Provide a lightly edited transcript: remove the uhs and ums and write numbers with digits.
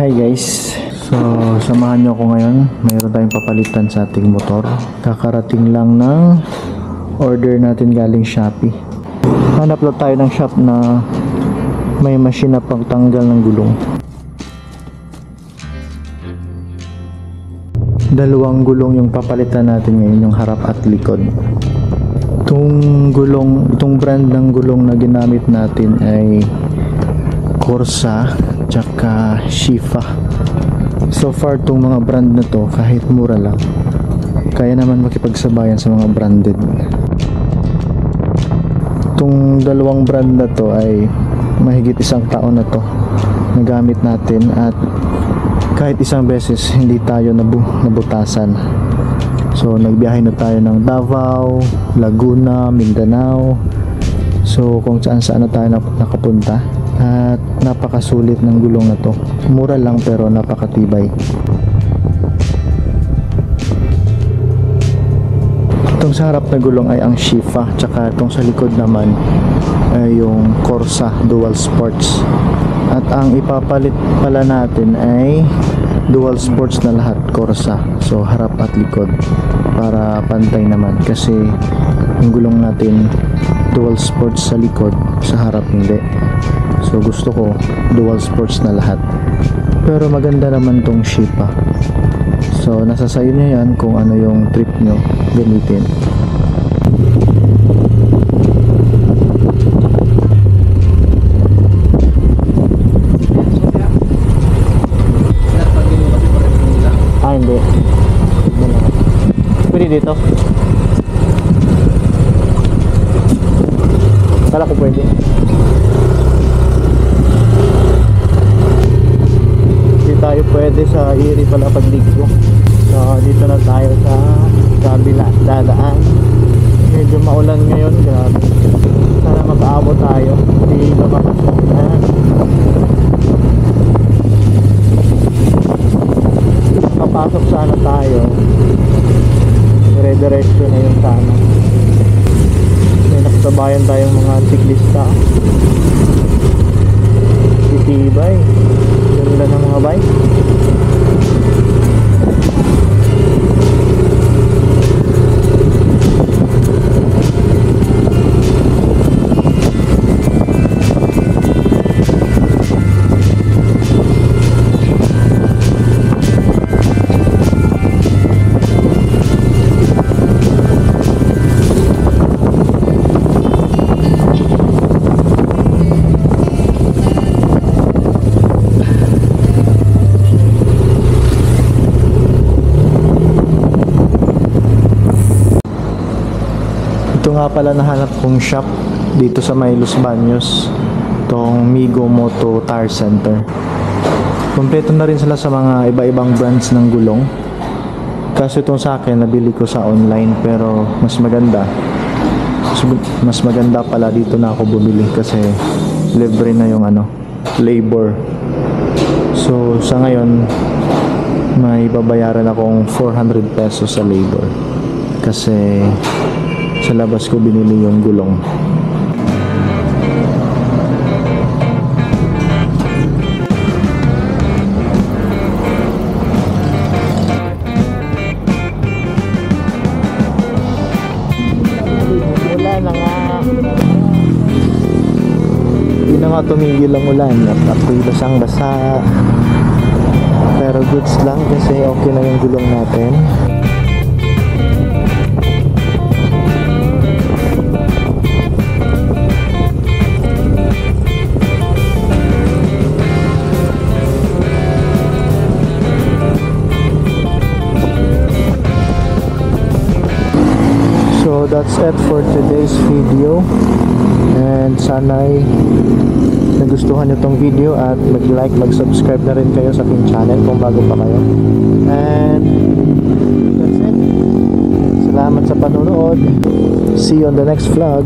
Hi guys, so samahan nyo ako ngayon. Mayroon tayong papalitan sa ating motor. Kakarating lang ng order natin galing Shopee. Hanap lang tayo ng shop na may machine na pagtanggal ng gulong. Dalawang gulong yung papalitan natin ngayon, yung harap at likod. Itong brand ng gulong na ginamit natin ay Corsa tsaka Shifa. So far itong mga brand na to, kahit mura lang, kaya naman makipagsabayan sa mga branded. Itong dalawang brand na to ay mahigit isang taon na to nagamit natin, at kahit isang beses hindi tayo nabutasan. So nagbiyahe na tayo ng Davao, Laguna, Mindanao. So kung saan na tayo nakapunta, at napakasulit ng gulong na to. Mura lang pero napakatibay. Itong sa harap na gulong ay ang Shifa, tsaka itong sa likod naman ay yung Corsa Dual Sports. At ang ipapalit pala natin ay Dual Sports na lahat, Corsa. So harap at likod para pantay naman, kasi yung gulong natin Dual Sports sa likod, sa harap hindi. So gusto ko Dual Sports na lahat. Pero maganda naman tong Shifa. So nasa sayo nyo yan kung ano yung trip nyo gamitin. Hindi. Pwede dito. Kala ko pwede. Hindi tayo pwede sa Iri pala pagliggo. So dito na tayo sa kabila dadaan. Medyo maulan ngayon, grabe. Sana makaabot tayo. Hindi ba papasok sana tayo, dire-diretso na yun sana. May nakasabayan tayong mga siklista. Titibay, ganda ng mga bike. Ito nga pala nahanap kong shop dito sa may Los Baños, itong Migo Moto Tire Center. Kompleto na rin sila sa mga iba-ibang brands ng gulong. Kasi itong sa akin nabili ko sa online, pero mas maganda pala dito na ako bumili, kasi libre na yung labor. So sa ngayon may babayaran akong 400 pesos sa labor, kasi sa labas ko binili yung gulong. Wala na nga. Hindi na nga tumigil ang ulan, at ako'y basang-basa. Pero goods lang, kasi okay na yung gulong natin. So that's it for today's video, and sana'y nagustuhan nyo tong video, at mag-like, mag-subscribe na rin kayo sa aking channel kung bago pa kayo. And that's it. Salamat sa panonood. See you on the next vlog.